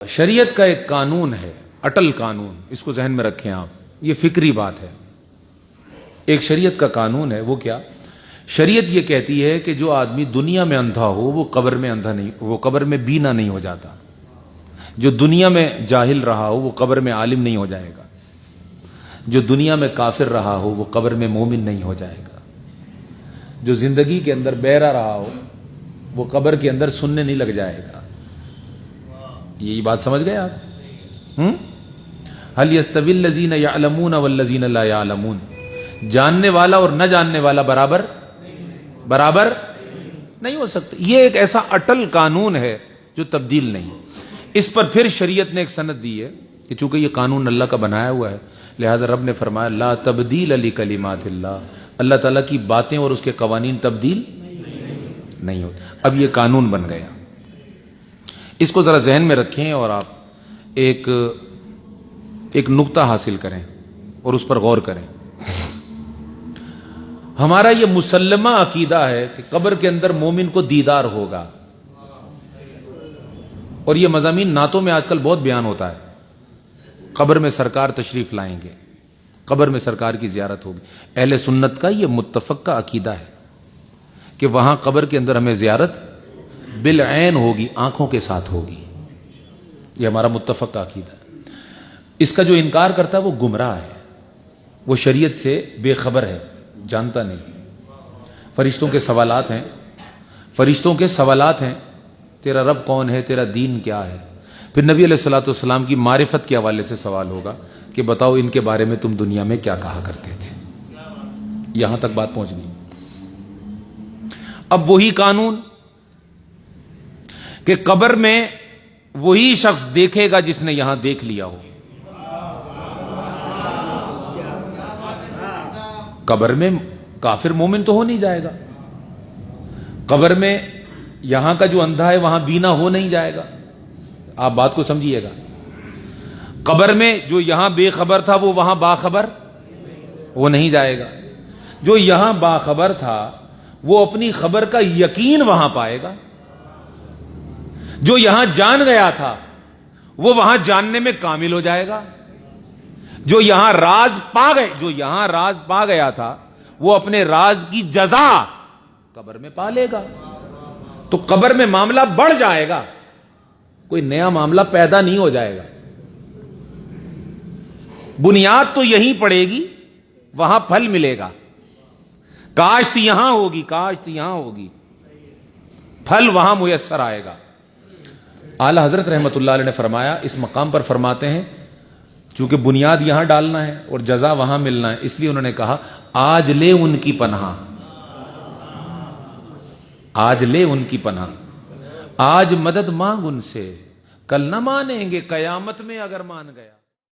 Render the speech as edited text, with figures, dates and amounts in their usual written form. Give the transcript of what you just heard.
شریعت کا ایک قانون ہے، اٹل قانون، اس کو ذہن میں رکھیں آپ، یہ فکری بات ہے۔ ایک شریعت کا قانون ہے، وہ کیا؟ شریعت یہ کہتی ہے کہ جو آدمی دنیا میں اندھا ہو وہ قبر میں اندھا نہیں، وہ قبر میں بینا نہیں ہو جاتا۔ جو دنیا میں جاہل رہا ہو وہ قبر میں عالم نہیں ہو جائے گا۔ جو دنیا میں کافر رہا ہو وہ قبر میں مومن نہیں ہو جائے گا۔ جو زندگی کے اندر بہرا رہا ہو وہ قبر کے اندر سننے نہیں لگ جائے گا۔ یہی بات سمجھ گئے آپ؟ هل يستوي الذين يعلمون والذين لا يعلمون؟ جاننے والا اور نہ جاننے والا برابر نہیں ہو سکتے۔ یہ ایک ایسا اٹل قانون ہے جو تبدیل نہیں۔ اس پر پھر شریعت نے ایک سند دی ہے کہ چونکہ یہ قانون اللہ کا بنایا ہوا ہے، لہذا رب نے فرمایا لا تبدیل لکلمات اللہ، اللہ تعالیٰ کی باتیں اور اس کے قوانین تبدیل نہیں ہوتے۔ اب یہ قانون بن گیا، اس کو ذرا ذہن میں رکھیں اور آپ ایک نقطہ حاصل کریں اور اس پر غور کریں۔ ہمارا یہ مسلمہ عقیدہ ہے کہ قبر کے اندر مومن کو دیدار ہوگا، اور یہ مضامین نعتوں میں آج کل بہت بیان ہوتا ہے۔ قبر میں سرکار تشریف لائیں گے، قبر میں سرکار کی زیارت ہوگی۔ اہل سنت کا یہ متفقہ عقیدہ ہے کہ وہاں قبر کے اندر ہمیں زیارت بالعین ہوگی، آنکھوں کے ساتھ ہوگی۔ یہ ہمارا متفقہ عقیدہ ہے۔ اس کا جو انکار کرتا ہے وہ گمراہ ہے، وہ شریعت سے بے خبر ہے، جانتا نہیں۔ فرشتوں کے سوالات ہیں، تیرا رب کون ہے، تیرا دین کیا ہے۔ پھر نبی علیہ الصلوۃ والسلام کی معرفت کے حوالے سے سوال ہوگا کہ بتاؤ ان کے بارے میں تم دنیا میں کیا کہا کرتے تھے۔ یہاں تک بات پہنچ گئی۔ اب وہی قانون کہ قبر میں وہی شخص دیکھے گا جس نے یہاں دیکھ لیا ہو۔ قبر میں کافر مومن تو ہو نہیں جائے گا، قبر میں یہاں کا جو اندھا ہے وہاں بینا ہو نہیں جائے گا۔ آپ بات کو سمجھیے گا، قبر میں جو یہاں بے خبر تھا وہ وہاں باخبر وہ نہیں جائے گا۔ جو یہاں باخبر تھا وہ اپنی خبر کا یقین وہاں پائے گا۔ جو یہاں جان گیا تھا وہ وہاں جاننے میں کامل ہو جائے گا۔ جو یہاں راز پا گیا تھا وہ اپنے راز کی جزا قبر میں پا لے گا۔ تو قبر میں معاملہ بڑھ جائے گا، کوئی نیا معاملہ پیدا نہیں ہو جائے گا۔ بنیاد تو یہیں پڑے گی، وہاں پھل ملے گا۔ کاشت یہاں ہوگی، پھل وہاں میسر آئے گا۔ اعلی حضرت رحمت اللہ علیہ نے فرمایا، اس مقام پر فرماتے ہیں چونکہ بنیاد یہاں ڈالنا ہے اور جزا وہاں ملنا ہے، اس لیے انہوں نے کہا آج لے ان کی پناہ، آج مدد مانگ ان سے، کل نہ مانیں گے، قیامت میں اگر مان گیا۔